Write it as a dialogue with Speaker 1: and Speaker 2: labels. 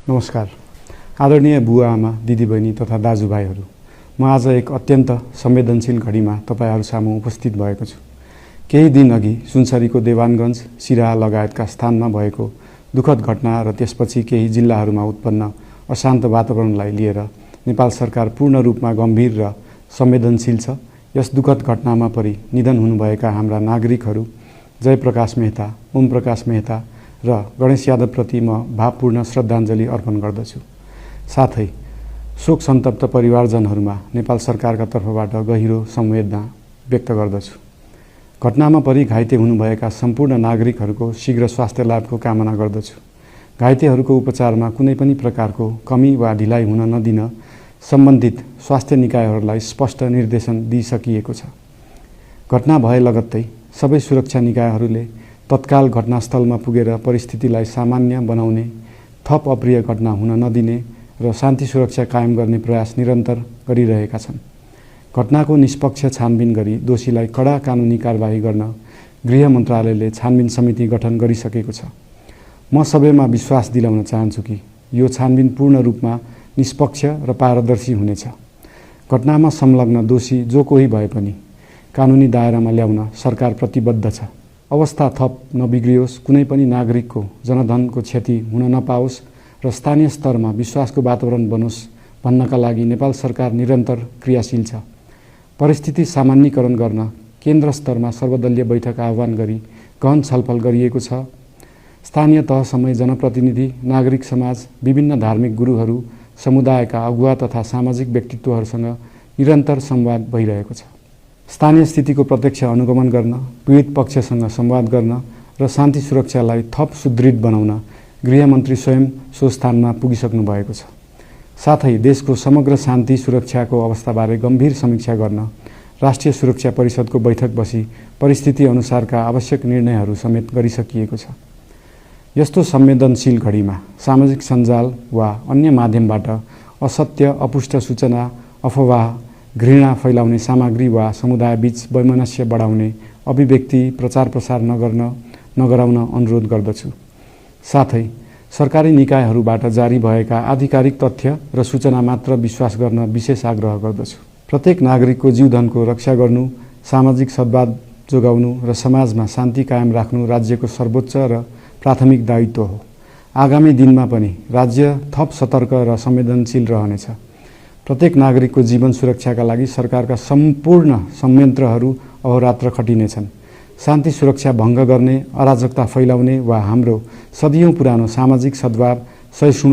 Speaker 1: नमस्कार। आदरणीय बुवा आमा, दिदीबहिनी तथा दाजुभाइहरू, म आज एक अत्यन्त संवेदनशील घडीमा तपाईहरू सामु उपस्थित भएको छु। केही दिन अघि सुनसरीको देवानगञ्ज, सिराहा लगायतका स्थानमा भएको दुःखद घटना र त्यसपछि केही जिल्लाहरूमा उत्पन्न अशान्त वातावरणलाई लिएर नेपाल सरकार पूर्ण रूपमा गम्भीर र संवेदनशील छ। यस दुःखद घटनामा परि निधन हुनुभएका हाम्रा नागरिकहरू जयप्रकाश मेहता, ओम प्रकाश मेहता र गणेश यादवप्रति म भावपूर्ण श्रद्धाञ्जली अर्पण गर्दछु। साथै शोक सन्तप्त परिवारजनहरूमा नेपाल सरकारका तर्फबाट गहिरो संवेदना व्यक्त गर्दछु। घटनामा परि घाइते हुनुभएका सम्पूर्ण नागरिकहरूको शीघ्र स्वास्थ्य लाभको कामना गर्दछु। घाइतेहरूको उपचारमा कुनै पनि प्रकारको कमी वा ढिलाइ हुन नदिन सम्बन्धित स्वास्थ्य निकायहरूलाई स्पष्ट निर्देशन दिइसकिएको छ। घटना भए लगत्तै सबै सुरक्षा निकायहरूले तत्काल घटनास्थलमा पुगेर परिस्थितिलाई सामान्य बनाउने, थप अप्रिय घटना हुन नदिने र शान्ति सुरक्षा कायम गर्ने प्रयास निरन्तर गरिरहेका छन्। घटनाको निष्पक्ष छानबिन गरी दोषीलाई कडा कानुनी कारबाही गर्न गृह मन्त्रालयले छानबिन समिति गठन गरिसकेको छ। म सबैमा विश्वास दिलाउन चाहन्छु कि यो छानबिन पूर्ण रूपमा निष्पक्ष र पारदर्शी हुनेछ। घटनामा संलग्न दोषी जो कोही भए पनि कानुनी दायरामा ल्याउन सरकार प्रतिबद्ध छ। अवस्था थप नबिग्रियोस्, कुनै पनि नागरिकको जनधनको क्षति हुन नपाओस् र स्थानीय स्तरमा विश्वासको वातावरण बनोस् भन्नका लागि नेपाल सरकार निरन्तर क्रियाशील छ। परिस्थिति सामान्यीकरण गर्न केन्द्र स्तरमा सर्वदलीय बैठक आह्वान गरी गहन छलफल गरिएको छ। स्थानीय तहसम्म जनप्रतिनिधि, नागरिक समाज, विभिन्न धार्मिक गुरुहरू, समुदायका अगुवा तथा सामाजिक व्यक्तित्वहरूसँग निरन्तर संवाद भइरहेको छ। स्थानीय स्थितिको प्रत्यक्ष अनुगमन गर्न, पीडित पक्षसँग संवाद गर्न र शान्ति सुरक्षालाई थप सुदृढ बनाउन गृहमन्त्री स्वयं सो स्थानमा पुगिसक्नु भएको छ। साथै देशको समग्र शान्ति सुरक्षाको अवस्थाबारे गम्भीर समीक्षा गर्न राष्ट्रिय सुरक्षा परिषदको बैठक बसी परिस्थिति अनुसारका आवश्यक निर्णयहरू समेत गरिसकिएको छ। यस्तो संवेदनशील घडीमा सामाजिक सञ्जाल वा अन्य माध्यमबाट असत्य, अपुष्ट सूचना, अफवाह, घृणा फैलाउने सामग्री वा समुदायबीच वैमनस्य बढाउने अभिव्यक्ति प्रचार प्रसार नगराउन अनुरोध गर्दछु। साथै सरकारी निकायहरूबाट जारी भएका आधिकारिक तथ्य र सूचना मात्र विश्वास गर्न विशेष आग्रह गर्दछु। प्रत्येक नागरिकको जीवधनको रक्षा गर्नु, सामाजिक सद्भाव जोगाउनु र समाजमा शान्ति कायम राख्नु राज्यको सर्वोच्च र प्राथमिक दायित्व हो। आगामी दिनमा पनि राज्य थप सतर्क र संवेदनशील रहनेछ। प्रत्येक नागरिकको जीवन सुरक्षाका लागि सरकारका सम्पूर्ण संयन्त्रहरू अहोरात्र खटिनेछन्। शान्ति सुरक्षा भङ्ग गर्ने, अराजकता फैलाउने वा हाम्रो सदियौं पुरानो सामाजिक सद्भाव, सहिष्णुता